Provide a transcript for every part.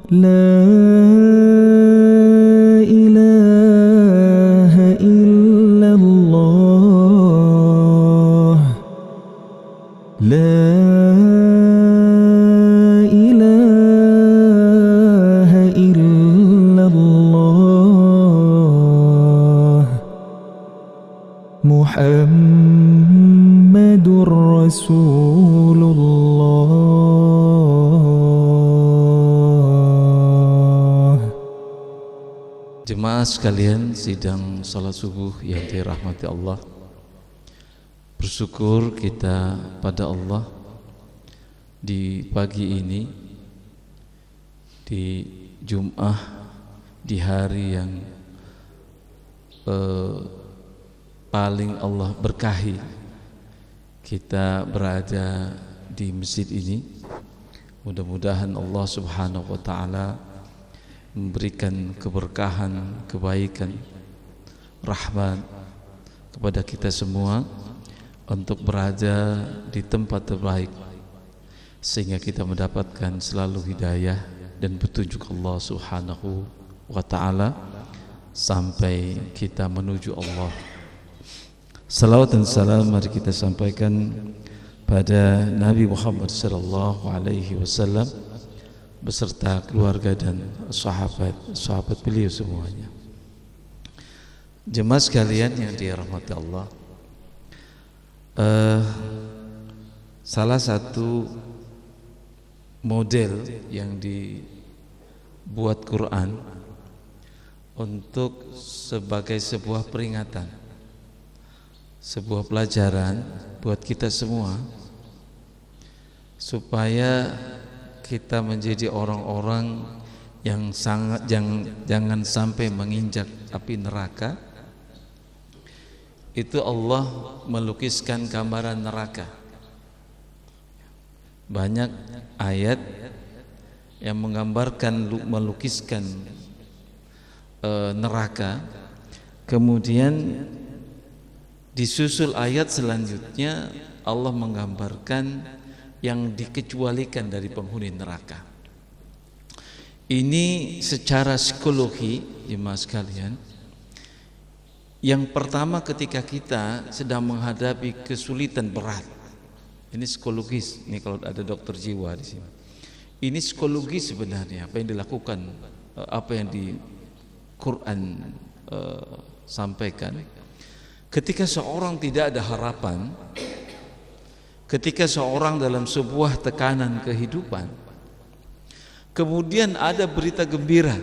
لا إله إلا الله لا إله إلا الله محمد رسول الله. Jemaah sekalian, sidang salat subuh yang dirahmati Allah, bersyukur kita pada Allah di pagi ini, di Jum'ah, di hari yang paling Allah berkahi, kita berada di masjid ini. Mudah-mudahan Allah Subhanahu wa Ta'ala memberikan keberkahan, kebaikan, rahmat kepada kita semua untuk berada di tempat terbaik, sehingga kita mendapatkan selalu hidayah dan petunjuk Allah Subhanahu wa Ta'ala sampai kita menuju Allah. Salawat dan salam mari kita sampaikan pada Nabi Muhammad sallallahu alaihi wasallam beserta keluarga dan sahabat beliau semuanya. Jemaah sekalian yang dirahmati Allah, salah satu model yang dibuat Quran untuk sebagai sebuah peringatan, sebuah pelajaran buat kita semua, supaya kita menjadi orang-orang yang jangan sampai menginjak api neraka. Itu Allah melukiskan gambaran neraka. Banyak ayat yang menggambarkan, melukiskan neraka. Kemudian disusul ayat selanjutnya Allah menggambarkan yang dikecualikan dari penghuni neraka. Ini secara psikologi, jemaah sekalian, yang pertama ketika kita sedang menghadapi kesulitan berat, ini psikologis. Ini kalau ada dokter jiwa di sini, ini psikologis sebenarnya apa yang dilakukan, apa yang di Quran sampaikan. Ketika seorang tidak ada harapan, ketika seorang dalam sebuah tekanan kehidupan, kemudian ada berita gembira,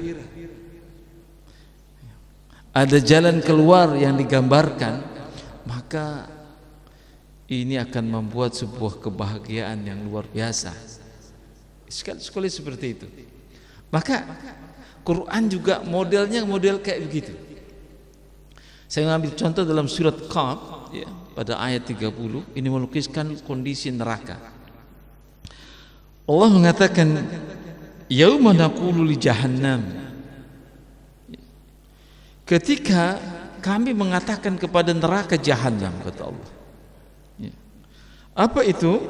ada jalan keluar yang digambarkan, maka ini akan membuat sebuah kebahagiaan yang luar biasa. Sekali seperti itu. Maka Quran juga modelnya model kayak begitu. Saya mengambil contoh dalam surat Qaf, ya, pada ayat 30, ini melukiskan kondisi neraka. Allah mengatakan, yauma naqulu li jahannam, ketika kami mengatakan kepada neraka jahannam, kata Allah. Apa itu?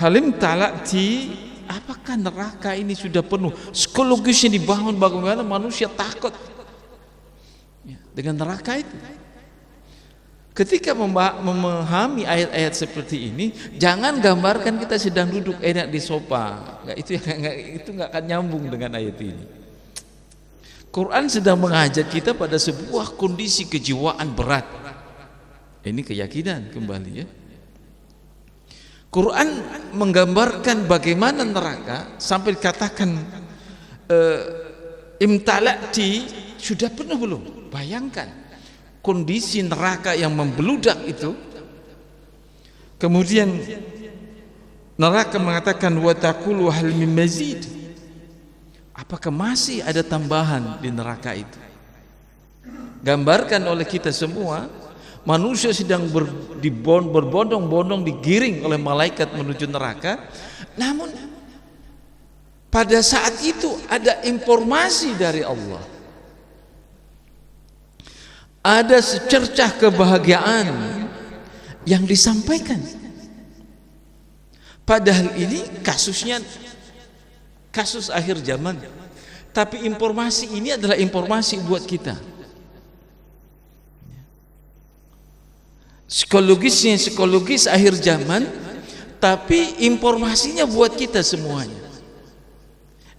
Halim talati, apakah neraka ini sudah penuh? Psikologisnya dibangun bagaimana manusia takut dengan neraka itu. Ketika memahami ayat-ayat seperti ini, jangan gambarkan kita sedang duduk enak di sofa. Itu nggak akan nyambung dengan ayat ini. Quran sedang mengajak kita pada sebuah kondisi kejiwaan berat. Ini keyakinan kembali, ya. Quran menggambarkan bagaimana neraka sampai dikatakan imtalati, sudah penuh belum? Bayangkan kondisi neraka yang membeludak itu. Kemudian neraka mengatakan wa taqulu hal min mazid, apakah masih ada tambahan di neraka itu? Gambarkan oleh kita semua, manusia sedang berbondong-bondong digiring oleh malaikat menuju neraka. Namun pada saat itu ada informasi dari Allah, ada secercah kebahagiaan yang disampaikan. Padahal ini kasusnya kasus akhir zaman. Tapi informasi ini adalah informasi buat kita. Psikologis akhir zaman, tapi informasinya buat kita semuanya.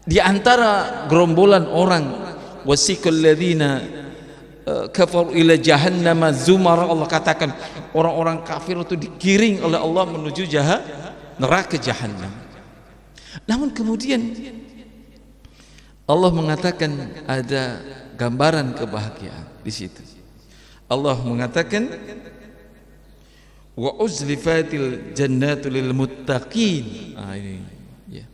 Di antara gerombolan orang, wasiqal ladzina kafaru ila jahannam zumara, Allah katakan orang-orang kafir itu digiring oleh Allah menuju neraka jahanam. Namun kemudian Allah mengatakan ada gambaran kebahagiaan di situ. Allah mengatakan wa uzlifatil jannatu lil muttaqin. Ini ya.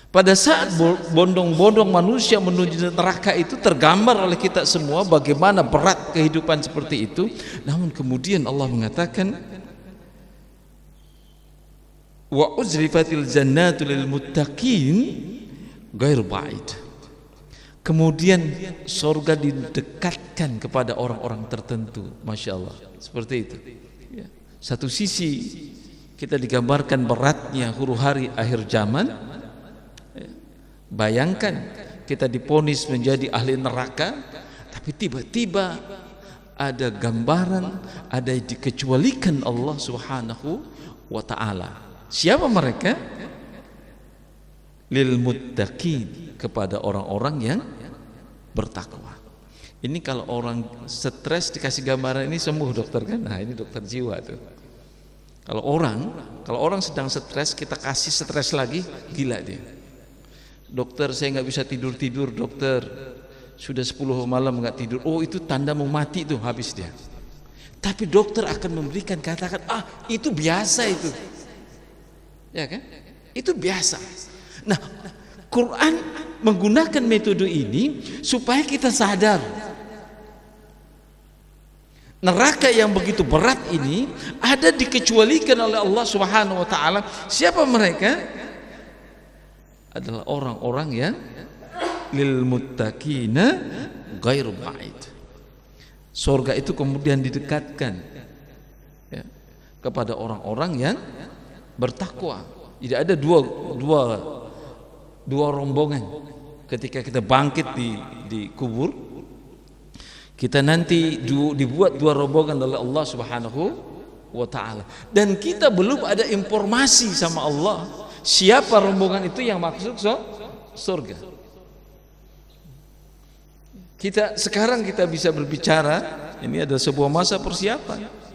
Pada saat bondong-bondong manusia menuju neraka itu tergambar oleh kita semua bagaimana berat kehidupan seperti itu. Namun kemudian Allah mengatakan wa uzlifatil jannatu lil muttaqin ghair ba'id. Kemudian surga didekatkan kepada orang-orang tertentu. Masya Allah, seperti itu ya. Satu sisi kita digambarkan beratnya huru-hara akhir zaman ya. Bayangkan kita diponis menjadi ahli neraka, tapi tiba-tiba ada gambaran, ada dikecualikan Allah Subhanahu wa ta'ala. Siapa mereka? Lil muttaqin, kepada orang-orang yang bertakwa. Ini kalau orang stres dikasih gambaran ini sembuh dokter kan? Nah ini dokter jiwa tuh. Kalau orang sedang stres kita kasih stres lagi, gila dia. Dokter saya nggak bisa tidur dokter, sudah 10 malam nggak tidur. Oh itu tanda mau mati tuh, habis dia. Tapi dokter akan memberikan katakan itu biasa itu, ya kan? Itu biasa. Nah Quran menggunakan metode ini supaya kita sadar neraka yang begitu berat ini ada dikecualikan oleh Allah Subhanahu wa ta'ala. Siapa mereka? Adalah orang-orang yang lil muttaqina ghairu ba'id. Surga itu kemudian didekatkan ya, kepada orang-orang yang bertakwa. Tidak ada dua rombongan ketika kita bangkit di kubur, kita nanti dibuat dua rombongan oleh Allah Subhanahu wa ta'ala, dan kita belum ada informasi sama Allah siapa rombongan itu yang masuk surga. Sekarang kita bisa berbicara, ini ada sebuah masa persiapan.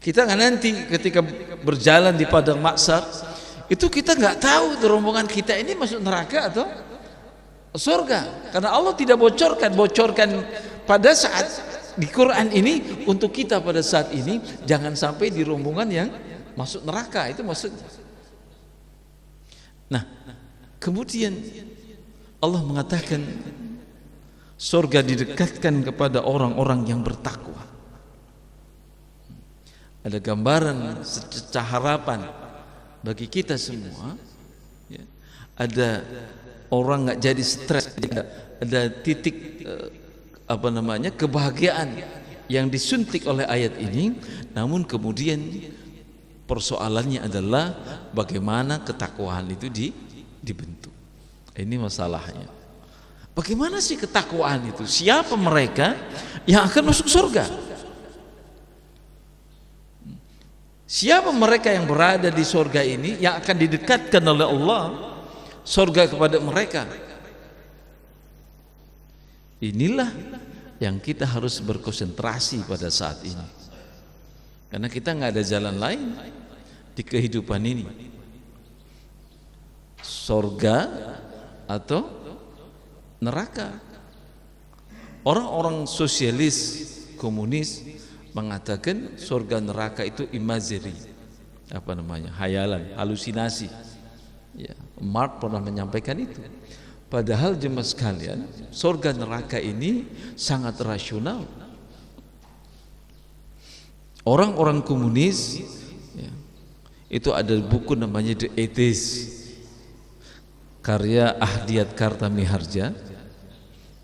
Kita nggak nanti ketika berjalan di padang mahsyar itu kita nggak tahu rombongan kita ini masuk neraka atau surga, karena Allah tidak bocorkan pada saat di Quran ini untuk kita pada saat ini. Jangan sampai di rombongan yang masuk neraka itu maksudnya. Nah kemudian Allah mengatakan surga didekatkan kepada orang-orang yang bertakwa. Ada gambaran sececah harapan bagi kita semua ya. Ada orang nggak jadi stres, ada titik kebahagiaan yang disuntik oleh ayat ini. Namun kemudian persoalannya adalah bagaimana ketakwaan itu dibentuk. Ini masalahnya. Bagaimana sih ketakwaan itu? Siapa mereka yang akan masuk surga? Siapa mereka yang berada di surga ini yang akan didekatkan oleh Allah surga kepada mereka? Inilah yang kita harus berkonsentrasi pada saat ini, karena kita nggak ada jalan lain di kehidupan ini, surga atau neraka. Orang-orang sosialis komunis mengatakan surga neraka itu imagery, hayalan, halusinasi ya. Marx pernah menyampaikan itu. Padahal jemaah sekalian, surga neraka ini sangat rasional. Orang-orang komunis ya, itu ada buku namanya The Atheist, karya Ahdiyat Kartamiharja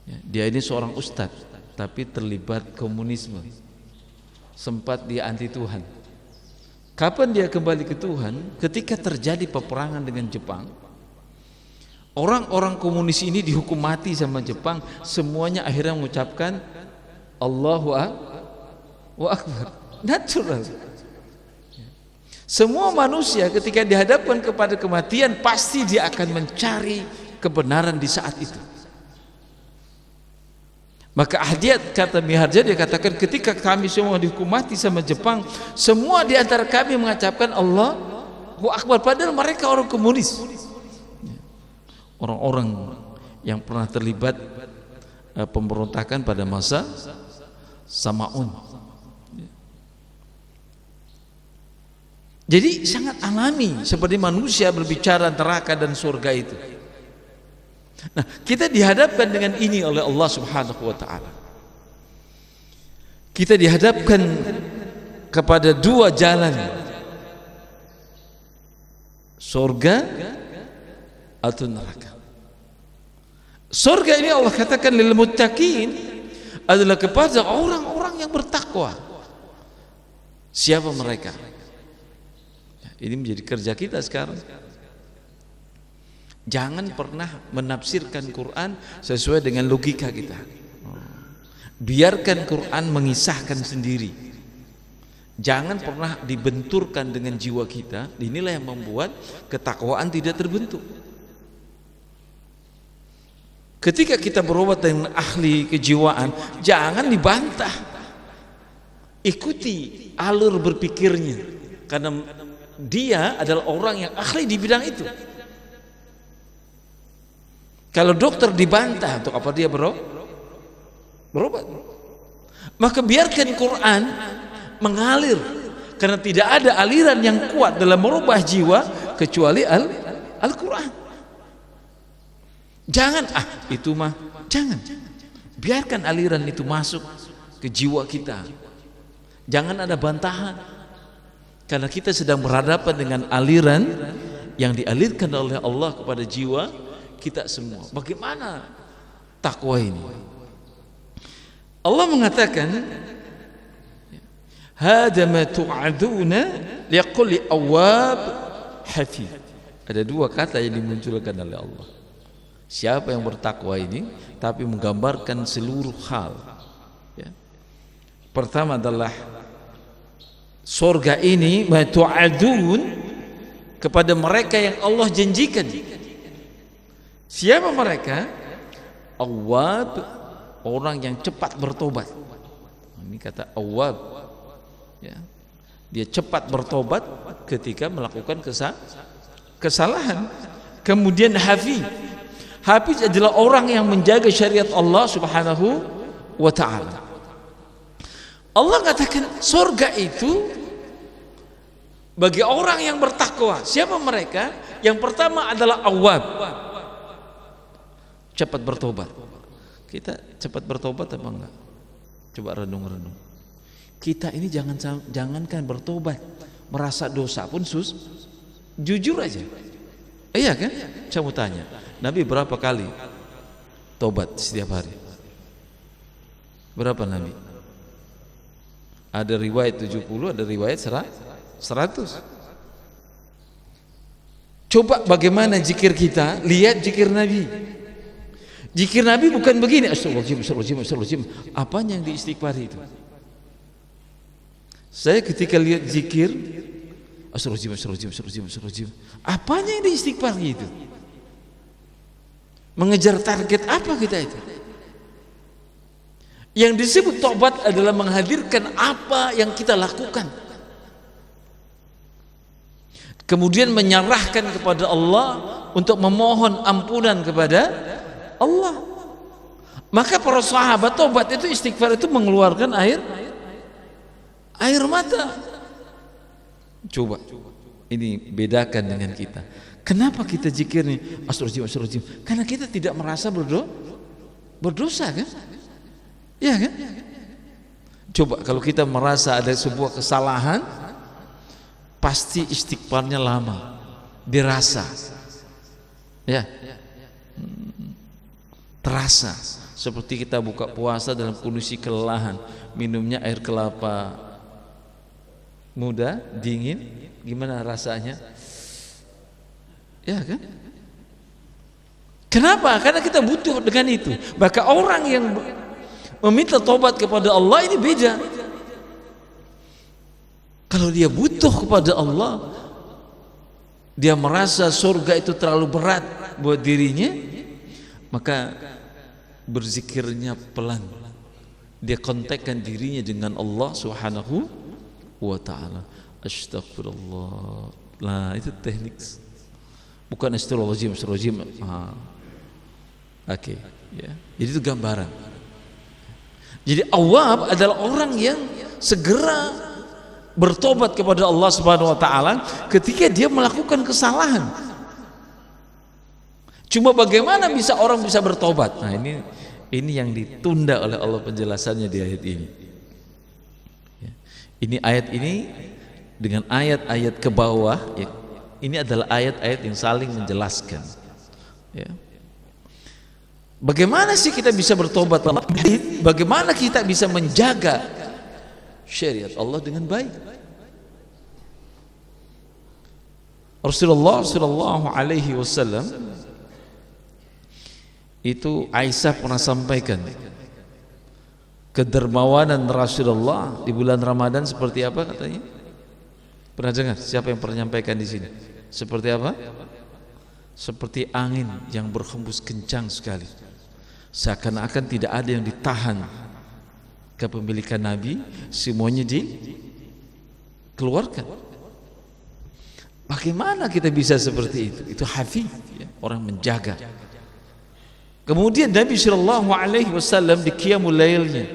ya. Dia ini seorang ustadz tapi terlibat komunisme, sempat dia anti Tuhan Kapan dia kembali ke Tuhan? Ketika terjadi peperangan dengan Jepang. Orang-orang komunis ini dihukum mati sama Jepang, semuanya akhirnya mengucapkan Allahu Akbar. Natural. Semua manusia ketika dihadapkan kepada kematian pasti dia akan mencari kebenaran di saat itu. Maka Ahdiat, kata Miharja, dia katakan ketika kami semua dihukum mati sama Jepang, semua di antara kami mengucapkan Allahu Akbar, padahal mereka orang komunis, orang-orang yang pernah terlibat pemberontakan pada masa Samaun. Jadi sangat alami seperti manusia berbicara neraka dan surga itu. Nah, kita dihadapkan dengan ini oleh Allah Subhanahu wa taala. Kita dihadapkan kepada dua jalan. Surga atau neraka. Surga ini Allah katakan lil muttaqin adalah kepada orang-orang yang bertakwa. Siapa mereka? Ini menjadi kerja kita sekarang. Jangan pernah menafsirkan Quran sesuai dengan logika kita. Biarkan Quran mengisahkan sendiri. Jangan pernah dibenturkan dengan jiwa kita. Inilah yang membuat ketakwaan tidak terbentuk. Ketika kita berobat dengan ahli kejiwaan, jangan dibantah. Ikuti alur berpikirnya, karena dia adalah orang yang ahli di bidang itu. Kalau dokter dibantah, untuk apa dia berobat? Maka biarkan Quran mengalir, karena tidak ada aliran yang kuat dalam merubah jiwa kecuali Al-Quran. Jangan jangan. Biarkan aliran itu masuk ke jiwa kita. Jangan ada bantahan, karena kita sedang berhadapan dengan aliran yang dialirkan oleh Allah kepada jiwa kita semua. Bagaimana takwa ini? Allah mengatakan, hada ma tu'aduna liqulli awwab hafiz. Ada dua kata yang dimunculkan oleh Allah. Siapa yang bertakwa ini, tapi menggambarkan seluruh hal. Ya. Pertama adalah surga ini ma tu'adun kepada mereka yang Allah janjikan. Siapa mereka? Awwab, orang yang cepat bertobat. Ini kata awwab, ya. Dia cepat bertobat ketika melakukan kesalahan. Kemudian hafiz. Hafiz adalah orang yang menjaga syariat Allah Subhanahu wa ta'ala. Allah katakan surga itu bagi orang yang bertakwa. Siapa mereka? Yang pertama adalah awwab, cepat bertobat. Kita cepat bertobat apa enggak? Coba renung-renung. Kita ini jangankan bertobat, merasa dosa pun jujur aja. Iya kan? Saya mau tanya, Nabi berapa kali tobat setiap hari? Berapa Nabi? Ada riwayat 70, ada riwayat 100. Coba bagaimana zikir kita, lihat zikir Nabi. Zikir Nabi bukan begini, astagfirullahaladzim. Apanya yang diistighfari itu? Saya ketika lihat zikir, astagfirullahaladzim. Apanya yang diistighfari itu? Mengejar target apa kita itu? Yang disebut tobat adalah menghadirkan apa yang kita lakukan, kemudian menyerahkan kepada Allah untuk memohon ampunan kepada Allah. Maka para sahabat tobat itu, istighfar itu mengeluarkan air mata. Coba ini bedakan dengan kita. Kenapa kita zikirnya astagfirullahaladzim? Karena kita tidak merasa berdosa kan? Ya kan? Coba kalau kita merasa ada sebuah kesalahan, pasti istighfarnya lama, dirasa, ya, terasa. Seperti kita buka puasa dalam kondisi kelelahan, minumnya air kelapa, muda, dingin, gimana rasanya? Ya kan? Kenapa? Karena kita butuh dengan itu. Maka orang yang meminta tobat kepada Allah ini beda. Kalau dia butuh kepada Allah, dia merasa surga itu terlalu berat buat dirinya, maka berzikirnya pelan. Dia kontakkan dirinya dengan Allah Subhanahu wa ta'ala. Astagfirullah. Nah, itu teknik. Bukan astagfirullahaladzim. Oke, ya. Jadi itu gambaran. Jadi awab adalah orang yang segera bertobat kepada Allah Subhanahu wa taala ketika dia melakukan kesalahan. Cuma bagaimana bisa orang bisa bertobat? Nah, ini yang ditunda oleh Allah penjelasannya di ayat ini. Ya. Ini ayat ini dengan ayat-ayat ke bawah, ya, ini adalah ayat-ayat yang saling menjelaskan. Ya. Bagaimana sih kita bisa bertobat? Bagaimana kita bisa menjaga syariat Allah dengan baik? Rasulullah sallallahu alaihi wasallam itu Aisyah pernah sampaikan kedermawanan Rasulullah di bulan Ramadan seperti apa katanya? Pernah dengar? Siapa yang pernah menyampaikan di sini? Seperti apa? Seperti angin yang berhembus kencang sekali. Seakan-akan tidak ada yang ditahan kepemilikan Nabi, semuanya dikeluarkan. Bagaimana kita bisa seperti itu? Itu hafid, ya, orang menjaga. Kemudian Nabi sallallahu alaihi wasallam di qiyamul lailnya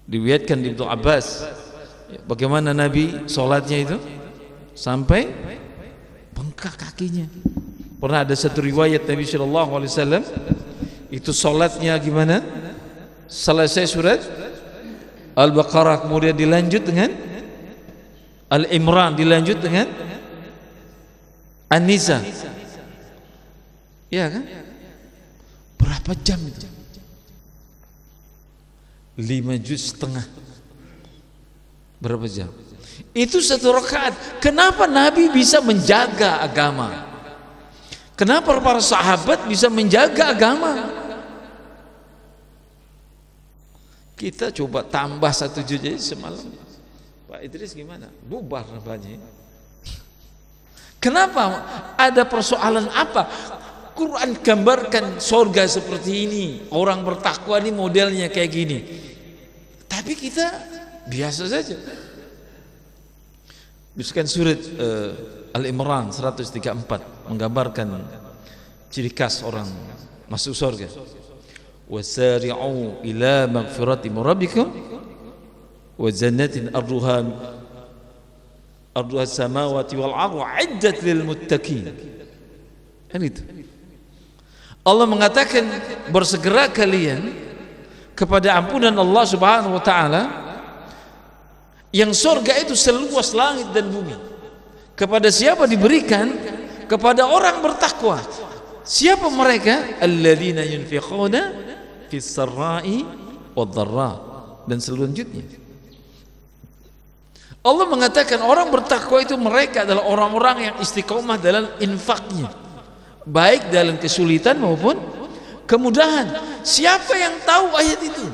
diriwayatkan di Ibnu Abbas, ya, bagaimana Nabi salatnya itu sampai bengkak kakinya. Pernah ada satu riwayat Nabi sallallahu alaihi wasallam itu salatnya gimana? Selesai surat Al-Baqarah, kemudian dilanjut dengan Al-Imran, dilanjut dengan An-Nisa. Ya kan? Berapa jam itu? 5 juz setengah. Berapa jam? Itu satu rakaat. Kenapa Nabi bisa menjaga agama? Kenapa para sahabat bisa menjaga agama? Kita coba tambah 1 juz aja semalam. Pak Idris gimana? Bubar banyak. Kenapa? Ada persoalan apa? Quran gambarkan surga seperti ini, orang bertakwa ini modelnya kayak gini. Tapi kita biasa saja. Misalkan surat Al-Imran 134 menggambarkan ciri khas orang masuk surga. Wasari'u ila maghfirati rabbikum wa jannatin arduha samawati wal ardu 'iddat lil muttaqin. Kan itu. Allah mengatakan bersegera kalian kepada ampunan Allah Subhanahu wa taala yang surga itu seluas langit dan bumi. Kepada siapa diberikan? Kepada orang bertakwa. Siapa mereka? Alladzina yunfiquna fis sarra'i wad-dharra, dan selanjutnya. Allah mengatakan orang bertakwa itu mereka adalah orang-orang yang istiqomah dalam infaknya, baik dalam kesulitan maupun kemudahan. Siapa yang tahu ayat itu?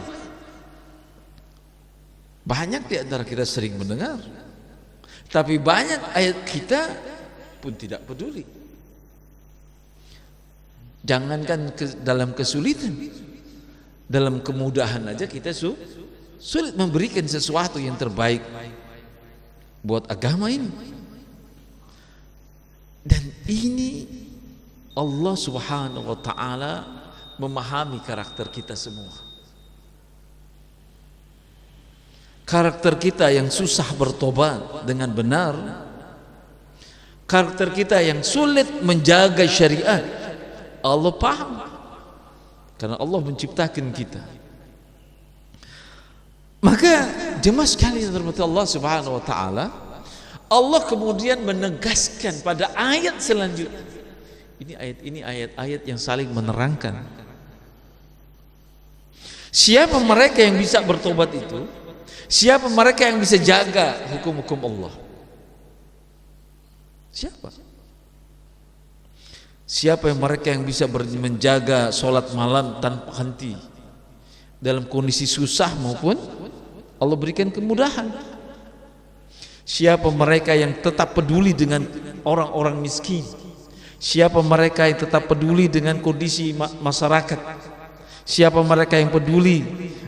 Banyak di antara kita sering mendengar, tapi banyak ayat kita pun tidak peduli. Jangankan dalam kesulitan, dalam kemudahan aja kita sulit memberikan sesuatu yang terbaik buat agama ini. Dan ini Allah Subhanahu wa taala memahami karakter kita semua. Karakter kita yang susah bertobat dengan benar, karakter kita yang sulit menjaga syariat, Allah paham. Karena Allah menciptakan kita. Maka jemaah sekalian terhormat Allah Subhanahu wa taala, Allah kemudian menegaskan pada ayat selanjutnya. Ini ayat-ayat yang saling menerangkan. Siapa mereka yang bisa bertobat itu? Siapa mereka yang bisa jaga hukum-hukum Allah? Siapa? Siapa yang mereka yang bisa menjaga sholat malam tanpa henti dalam kondisi susah maupun Allah berikan kemudahan? Siapa mereka yang tetap peduli dengan orang-orang miskin? Siapa mereka yang tetap peduli dengan kondisi masyarakat? Siapa mereka yang peduli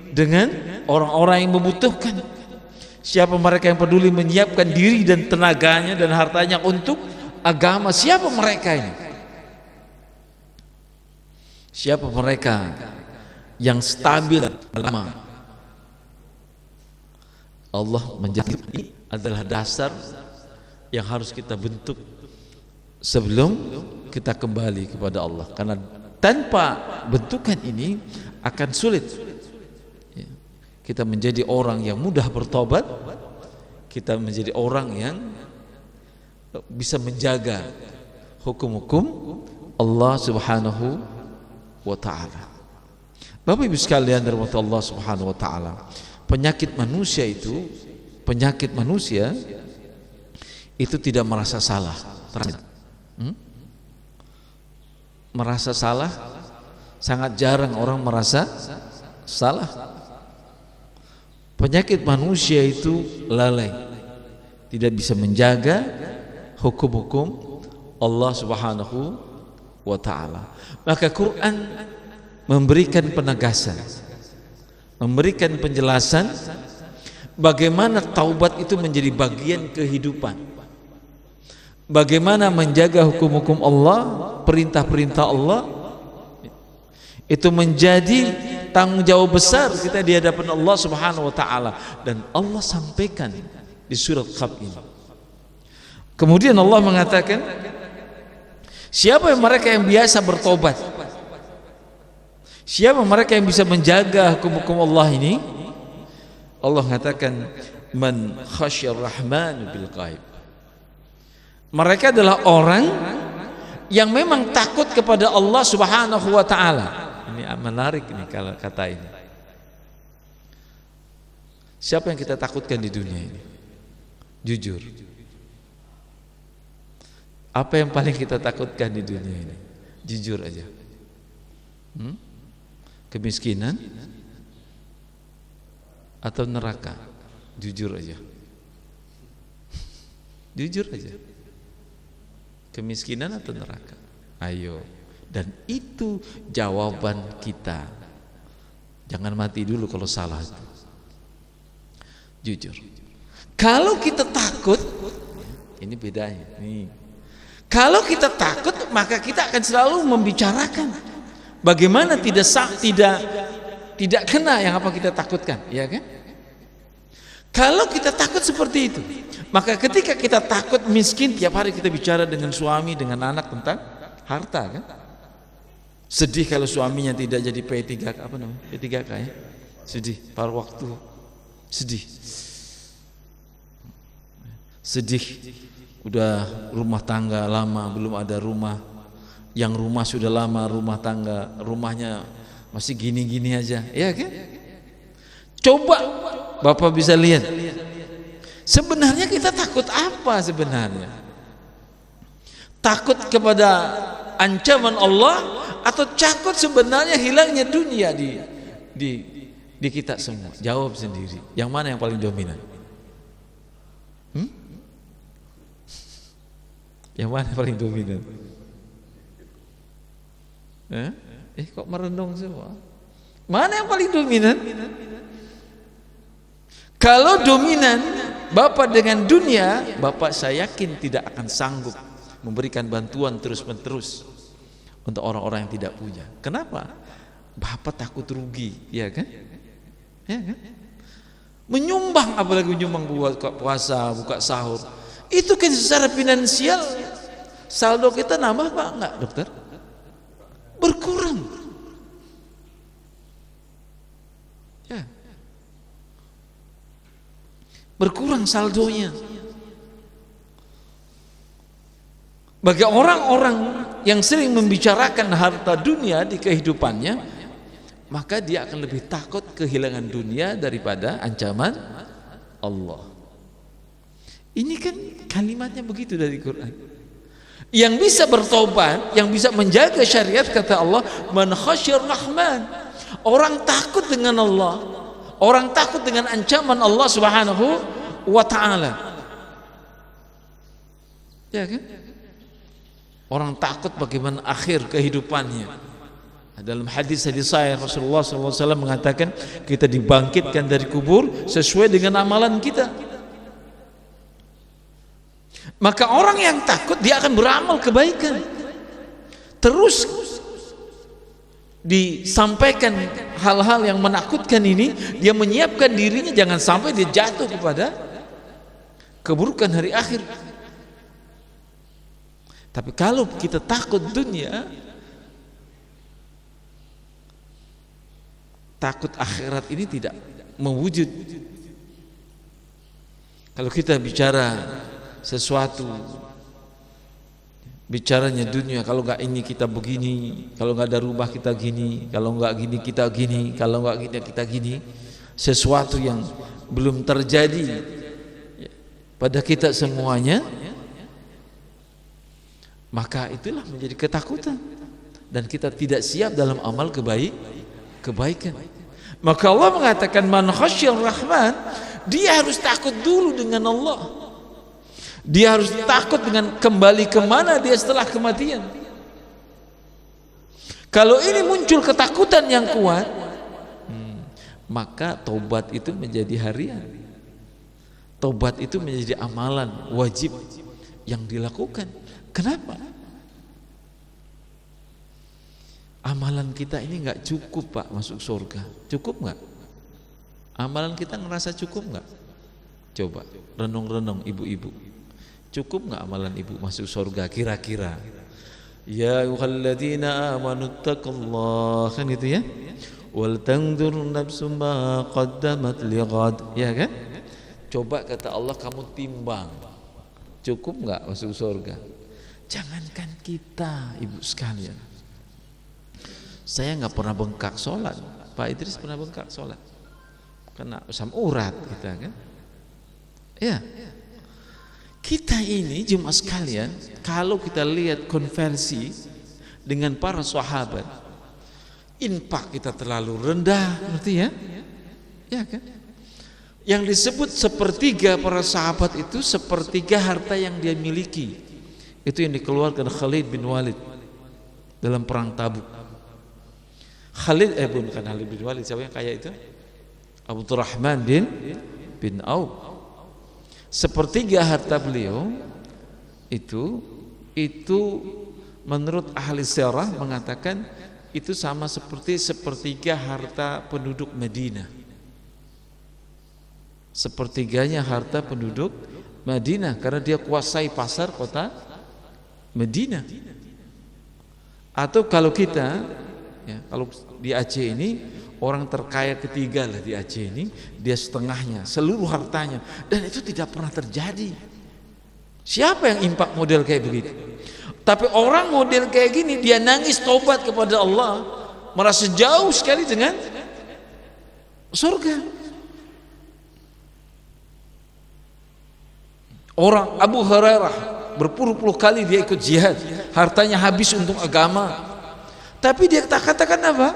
dengan orang-orang yang membutuhkan? Siapa mereka yang peduli menyiapkan diri dan tenaganya dan hartanya untuk agama? Siapa mereka ini? Siapa mereka yang stabil lama? Allah menjadi adalah dasar yang harus kita bentuk sebelum kita kembali kepada Allah, karena tanpa bentukan ini akan sulit kita menjadi orang yang mudah bertobat, kita menjadi orang yang bisa menjaga hukum-hukum Allah Subhanahu wa ta'ala. Bapak Ibu sekalian dirahmati Allah Subhanahu wa ta'ala, penyakit manusia itu tidak merasa salah. Merasa salah, sangat jarang orang merasa salah. Penyakit manusia itu lalai, tidak bisa menjaga hukum-hukum Allah Subhanahu wa ta'ala. Maka Quran memberikan penegasan, memberikan penjelasan bagaimana taubat itu menjadi bagian kehidupan, bagaimana menjaga hukum-hukum Allah, perintah-perintah Allah itu menjadi tanggung jawab besar kita di hadapan Allah Subhanahu wa ta'ala. Dan Allah sampaikan di surat Qaf ini. Kemudian Allah mengatakan, siapa yang mereka yang biasa bertobat? Siapa mereka yang bisa menjaga hukum-hukum Allah ini? Allah mengatakan, man khasyar rahman bil ghaib. Mereka adalah orang yang memang takut kepada Allah Subhanahu wa ta'ala. Ini menarik nih kalau kata ini. Siapa yang kita takutkan di dunia ini? Jujur. Apa yang paling kita takutkan di dunia ini? Jujur aja. Kemiskinan atau neraka? Jujur aja. Jujur aja. Kemiskinan atau neraka? Ayo. Dan itu jawaban kita. Jangan mati dulu kalau salah itu. Jujur. Kalau kita takut, ini bedanya. Nih. Kalau kita takut, maka kita akan selalu membicarakan bagaimana tidak kena yang apa kita takutkan, ya kan? Kalau kita takut seperti itu, maka ketika kita takut miskin, tiap hari kita bicara dengan suami, dengan anak tentang harta, kan? Sedih kalau suaminya tidak jadi P3K, apa namanya? P3K ya? Sedih, paruh waktu. Sedih. Udah rumah tangga lama belum ada rumah. Yang rumah sudah lama rumah tangga, rumahnya masih gini-gini aja, ya kan? Coba Bapak bisa lihat. Sebenarnya kita takut apa sebenarnya? Takut kepada ancaman Allah atau takut sebenarnya hilangnya dunia di kita semua? Jawab sendiri. Yang mana yang paling dominan? Yang mana yang paling dominan? Kok merenung semua? Mana yang paling dominan? Kalau dominan Bapak dengan dunia, Bapak saya yakin tidak akan sanggup memberikan bantuan terus-menerus untuk orang-orang yang tidak punya. Kenapa? Bapak takut rugi, ya kan? Ya kan? Menyumbang, apalagi menyumbang buka puasa, buka sahur, itu kan secara finansial saldo kita nambah apa enggak, dokter? Berkurang. Ya. Berkurang saldonya. Bagi orang-orang yang sering membicarakan harta dunia di kehidupannya, maka dia akan lebih takut kehilangan dunia daripada ancaman Allah. Ini kan kalimatnya begitu dari Quran. Yang bisa bertobat, yang bisa menjaga syariat, kata Allah, man khasyir rahman, orang takut dengan Allah, orang takut dengan ancaman Allah Subhanahu wa ta'ala. Ya kan? Orang takut bagaimana akhir kehidupannya. Dalam hadis sahih Rasulullah SAW mengatakan kita dibangkitkan dari kubur sesuai dengan amalan kita. Maka orang yang takut dia akan beramal kebaikan. Terus disampaikan hal-hal yang menakutkan ini, dia menyiapkan dirinya jangan sampai dia jatuh kepada keburukan hari akhir. Tapi kalau kita takut dunia, takut akhirat ini tidak mewujud. Kalau kita bicara sesuatu, bicaranya dunia, kalau enggak ini kita begini, kalau enggak ada rumah kita gini, kalau enggak gini kita gini, kalau enggak gini kita gini, sesuatu yang belum terjadi pada kita semuanya, maka itulah menjadi ketakutan dan kita tidak siap dalam amal kebaikan. Maka Allah mengatakan man khasyir rahman, dia harus takut dulu dengan Allah. Dia harus takut dengan kembali kemana dia setelah kematian. Kalau ini muncul ketakutan yang kuat, maka taubat itu menjadi harian. Taubat itu menjadi amalan wajib yang dilakukan. Kenapa? Amalan kita ini nggak cukup Pak masuk surga. Cukup nggak? Amalan kita ngerasa cukup nggak? Coba renung-renung ibu-ibu. Cukup nggak amalan ibu masuk surga kira-kira? Ya ayyuhalladzina amanu taqullaha, kan gitu ya? Wal tanzur nafsum ma qaddamat lighad, ya kan? Coba kata Allah kamu timbang. Cukup nggak masuk surga? Jangankan kita, ibu sekalian. Saya nggak pernah bengkak sholat. Pak Idris pernah bengkak sholat. Kena asam urat kita kan? Ya. Kita ini jemaah sekalian, kalau kita lihat konversi dengan para sahabat, infak kita terlalu rendah, ngerti ya? Ya kan? Yang disebut sepertiga para sahabat itu sepertiga harta yang dia miliki. Itu yang dikeluarkan Khalid bin Walid dalam perang Tabuk. Bukan Khalid bin Walid, siapa yang kaya itu? Abdurrahman bin Auf. Sepertiga harta beliau itu menurut ahli sirah mengatakan itu sama seperti sepertiga harta penduduk Madinah. Sepertiganya harta penduduk Madinah karena dia kuasai pasar kota Madinah. Atau kalau kita ya, kalau di Aceh ini orang terkaya ketiga lah di Aceh ini, dia setengahnya, seluruh hartanya, dan itu tidak pernah terjadi. Siapa yang impak model kayak begitu? Tapi orang model kayak gini dia nangis tobat kepada Allah, merasa jauh sekali dengan surga. Orang Abu Hurairah berpuluh-puluh kali dia ikut jihad, hartanya habis untuk agama. Tapi dia katakan apa?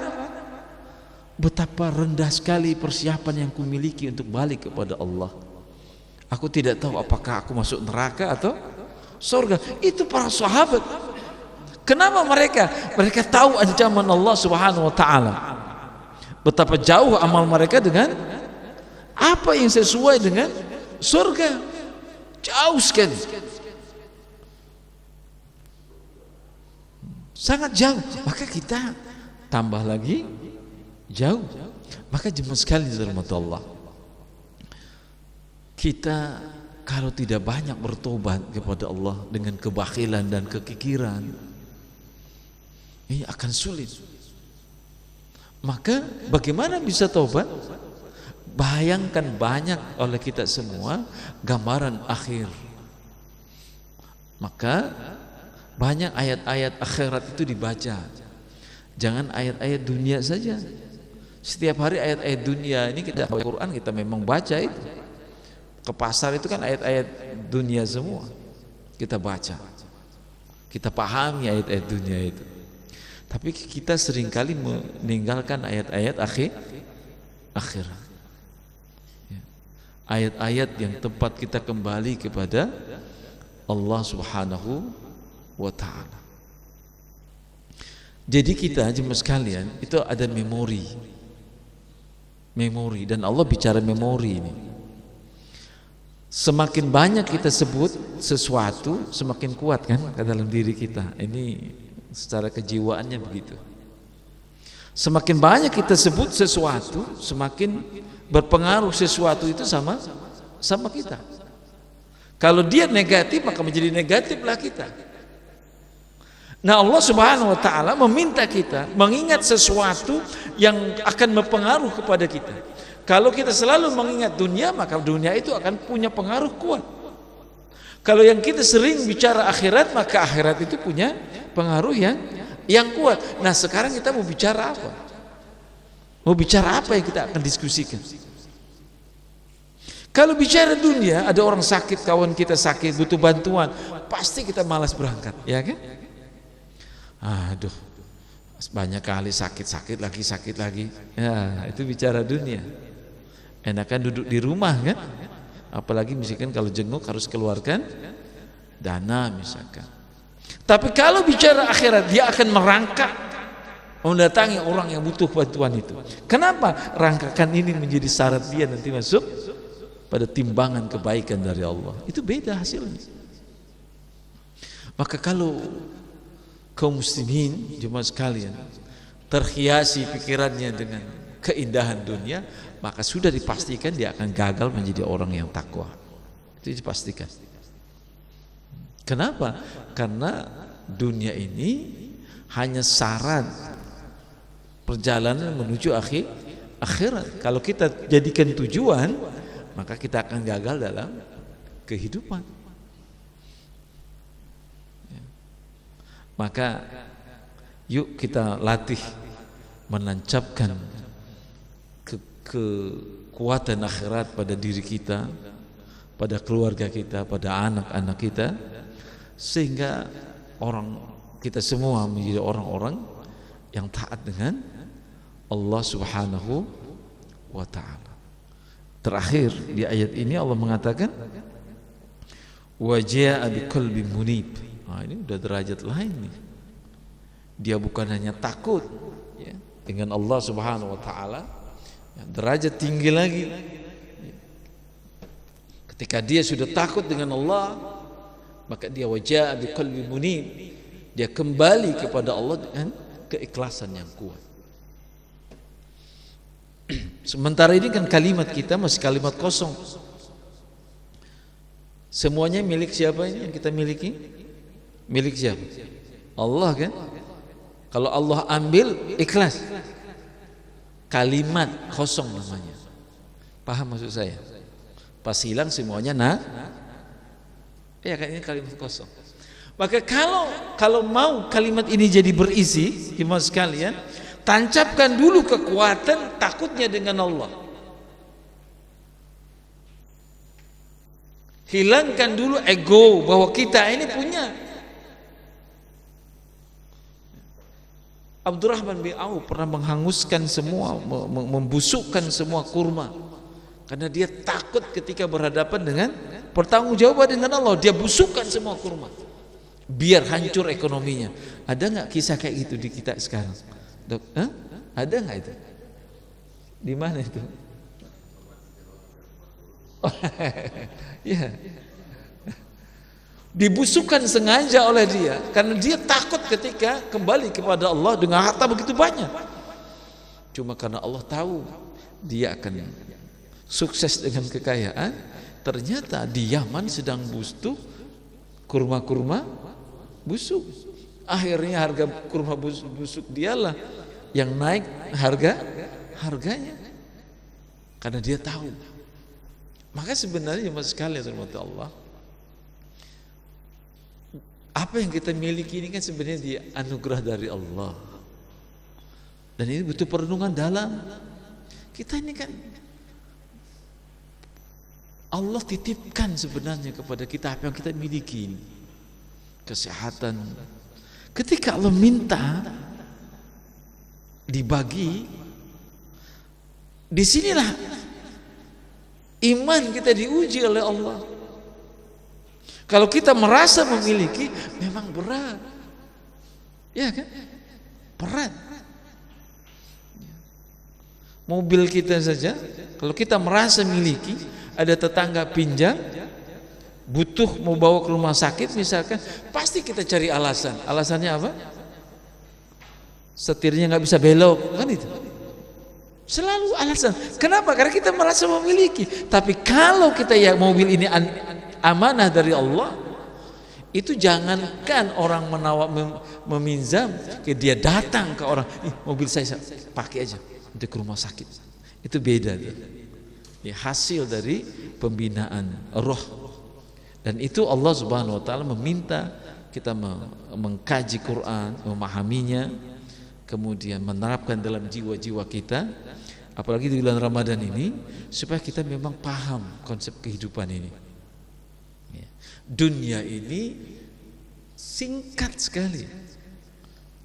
Betapa rendah sekali persiapan yang kumiliki untuk balik kepada Allah. Aku tidak tahu apakah aku masuk neraka atau surga. Itu para sahabat. Kenapa mereka? Mereka tahu ancaman Allah Subhanahu wa taala. Betapa jauh amal mereka dengan apa yang sesuai dengan surga. Jauh sekali. Sangat jauh. Maka kita tambah lagi jauh. Maka jemaah sekalian dirahmati Allah, kita kalau tidak banyak bertobat kepada Allah dengan kebakhilan dan kekikiran, ini akan sulit. Maka bagaimana bisa tobat? Bayangkan banyak oleh kita semua gambaran akhir. Maka banyak ayat-ayat akhirat itu dibaca. Jangan ayat-ayat dunia saja. Setiap hari ayat-ayat dunia ini kita baca Quran, kita memang baca itu. Ke pasar itu kan ayat-ayat dunia semua. Kita baca. Kita pahami ayat-ayat dunia itu. Tapi kita seringkali meninggalkan ayat-ayat akhirat. Ya. Ayat-ayat yang tempat kita kembali kepada Allah Subhanahu wa ta'ala. Jadi kita jemaah sekalian itu ada memori, dan Allah bicara memori ini. Semakin banyak kita sebut sesuatu, semakin kuat kan ke dalam diri kita. Ini secara kejiwaannya begitu. Semakin banyak kita sebut sesuatu, semakin berpengaruh sesuatu itu sama kita. Kalau dia negatif, maka menjadi negatiflah kita. Nah, Allah Subhanahu wa ta'ala meminta kita mengingat sesuatu yang akan berpengaruh kepada kita. Kalau kita selalu mengingat dunia, maka dunia itu akan punya pengaruh kuat. Kalau yang kita sering bicara akhirat, maka akhirat itu punya pengaruh yang kuat. Nah, sekarang kita mau bicara apa? Mau bicara apa yang kita akan diskusikan? Kalau bicara dunia, ada orang sakit, kawan kita sakit, butuh bantuan, pasti kita malas berangkat, ya kan? Aduh, banyak kali sakit lagi. Ya, itu bicara dunia. Enakan duduk di rumah kan? Apalagi misalkan kalau jenguk harus keluarkan dana misalkan. Tapi kalau bicara akhirat, dia akan merangkak mendatangi orang yang butuh bantuan itu. Kenapa? Rangkakan ini menjadi syarat dia nanti masuk pada timbangan kebaikan dari Allah. Itu beda hasilnya. Maka kalau kaum muslimin jemaah sekalian terhiasi pikirannya dengan keindahan dunia, maka sudah dipastikan dia akan gagal menjadi orang yang takwa. Itu dipastikan. Kenapa? Karena dunia ini hanya syarat perjalanan menuju akhirat. Kalau kita jadikan tujuan, maka kita akan gagal dalam kehidupan. Maka yuk kita latih menancapkan kekuatan akhirat pada diri kita, pada keluarga kita, pada anak-anak kita, sehingga orang kita semua menjadi orang-orang yang taat dengan Allah Subhanahu wa ta'ala. Terakhir di ayat ini Allah mengatakan wa jaa'a biqalbin munib. Nah, ini udah derajat lain nih. Dia bukan hanya takut ya, dengan Allah Subhanahu wa ta'ala, ya, derajat tinggi lagi. Ketika dia sudah takut dengan Allah, maka dia wajah biqalbi munib, dia kembali kepada Allah dengan keikhlasan yang kuat. Sementara ini kan kalimat kita masih kalimat kosong. Semuanya milik siapa ini yang kita miliki? Milik siapa? Allah kan? Kalau Allah ambil, ikhlas. Kalimat kosong namanya. Paham maksud saya? Pas hilang semuanya ya kan, ini kalimat kosong. Maka kalau mau kalimat ini jadi berisi, jemaah sekalian, tancapkan dulu kekuatan takutnya dengan Allah. Hilangkan dulu ego bahwa kita ini punya. Abdurrahman bin Auf pernah menghanguskan semua, membusukkan semua kurma, karena dia takut ketika berhadapan dengan pertanggungjawaban dengan Allah. Dia busukkan semua kurma biar hancur ekonominya. Ada nggak kisah kayak gitu di kita sekarang? Dok, ada nggak itu? Di mana itu? Ya, dibusukkan sengaja oleh dia karena dia takut ketika kembali kepada Allah dengan harta begitu banyak. Cuma karena Allah tahu dia akan sukses dengan kekayaan, ternyata di Yaman sedang busuk kurma-kurma busuk. Akhirnya harga kurma busuk dialah yang naik harganya karena dia tahu. Maka sebenarnya mas sekalian rahmat Allah, apa yang kita miliki ini kan sebenarnya dia anugerah dari Allah. Dan ini butuh perenungan dalam. Kita ini kan Allah titipkan sebenarnya kepada kita apa yang kita miliki ini. Kesehatan. Ketika Allah minta dibagi, disinilah iman kita diuji oleh Allah. Kalau kita merasa memiliki, memang berat. Ya kan? Berat. Mobil kita saja, kalau kita merasa miliki, ada tetangga pinjam, butuh mau bawa ke rumah sakit misalkan, pasti kita cari alasan. Alasannya apa? Setirnya nggak bisa belok, kan itu? Selalu alasan. Kenapa? Karena kita merasa memiliki. Tapi kalau kita ya mobil ini amanah dari Allah, itu jangankan orang meminjam, dia datang ke orang, mobil saya pakai aja untuk ke rumah sakit. Itu beda. Ya, hasil dari pembinaan roh. Dan itu Allah Subhanahu wa taala meminta kita mengkaji Quran, memahaminya, kemudian menerapkan dalam jiwa-jiwa kita, apalagi di bulan Ramadan ini, supaya kita memang paham konsep kehidupan ini. Ya. Dunia ini singkat sekali,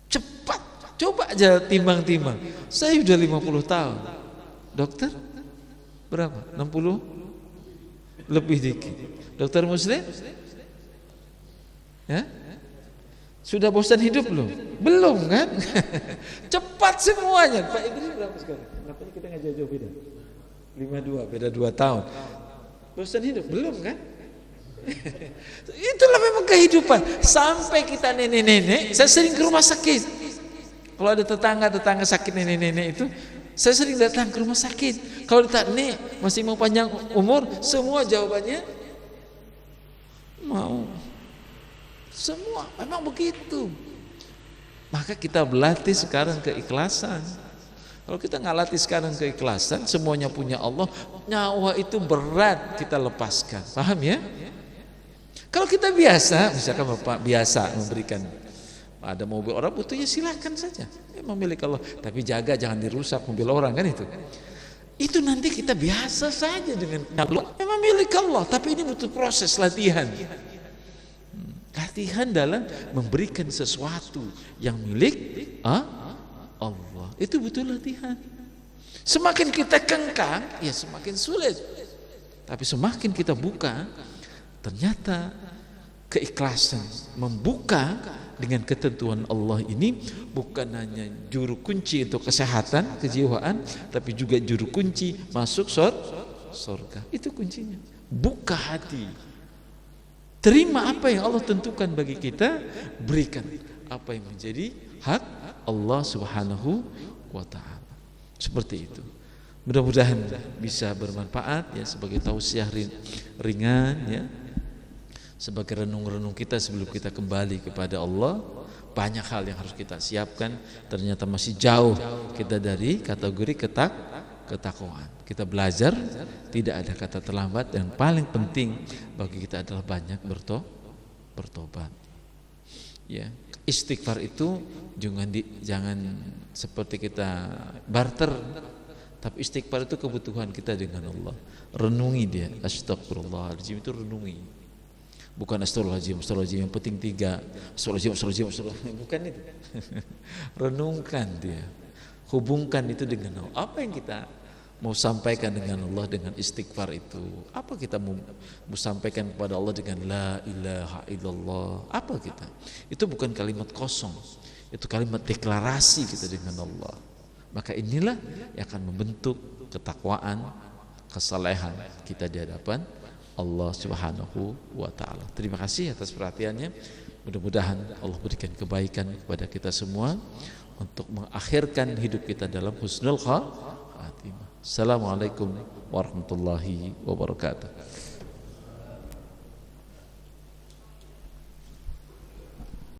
cepat. Coba aja timbang-timbang. Saya sudah 50 tahun. Dokter berapa? 60? Lebih dikit. Dokter Muslim? Ya? Sudah bosan hidup belum? Belum kan? Cepat semuanya. Pak Idris berapa sekarang? Kenapa kita nggak jauh-jauh beda? 52, beda 2 tahun. Bosan hidup? Belum kan? Itulah memang kehidupan. Sampai kita nenek-nenek, saya sering ke rumah sakit. Kalau ada tetangga sakit nenek-nenek itu, saya sering datang ke rumah sakit. Kalau ditanya, "Nek, masih mau panjang umur?" Semua jawabannya mau. Semua memang begitu. Maka kita berlatih sekarang keikhlasan. Kalau kita nggak latih sekarang keikhlasan, semuanya punya Allah, nyawa itu berat kita lepaskan. Paham ya? Kalau kita biasa, misalkan Bapak biasa memberikan, ada mobil orang butuhnya, silahkan saja, milik Allah. Tapi jaga jangan dirusak mobil orang, kan itu. Itu nanti kita biasa saja dengan Allah. Memang milik Allah, tapi ini butuh proses latihan. Latihan dalam memberikan sesuatu yang milik Allah. Itu butuh latihan. Semakin kita kengkang, ya semakin sulit. Tapi semakin kita buka, ternyata keikhlasan membuka dengan ketentuan Allah ini bukan hanya juru kunci untuk kesehatan, kejiwaan, tapi juga juru kunci masuk surga. Itu kuncinya. Buka hati. Terima apa yang Allah tentukan bagi kita, berikan apa yang menjadi hak Allah Subhanahu wa taala. Seperti itu. Mudah-mudahan bisa bermanfaat ya, sebagai tausiah ringan ya. Sebagai renung-renung kita sebelum kita kembali kepada Allah. Banyak hal yang harus kita siapkan. Ternyata masih jauh kita dari kategori ketakwaan. Kita belajar, tidak ada kata terlambat. Dan paling penting bagi kita adalah banyak bertobat. Ya, istighfar itu jangan seperti kita barter. Tapi istighfar itu kebutuhan kita dengan Allah. Renungi dia. Astagfirullahaladzim, itu renungi. Bukan astagfirullahaladzim yang penting 3. Astagfirullahaladzim. Bukan itu. Renungkan dia. Hubungkan itu dengan Allah. Apa yang kita mau sampaikan dengan Allah dengan istighfar itu? Apa kita mau sampaikan kepada Allah dengan la ilaha illallah? Apa kita? Itu bukan kalimat kosong. Itu kalimat deklarasi kita dengan Allah. Maka inilah yang akan membentuk ketakwaan, kesalehan kita di hadapan Allah Subhanahu wa taala. Terima kasih atas perhatiannya. Mudah-mudahan Allah berikan kebaikan kepada kita semua untuk mengakhirkan hidup kita dalam husnul khatimah. Assalamualaikum warahmatullahi wabarakatuh.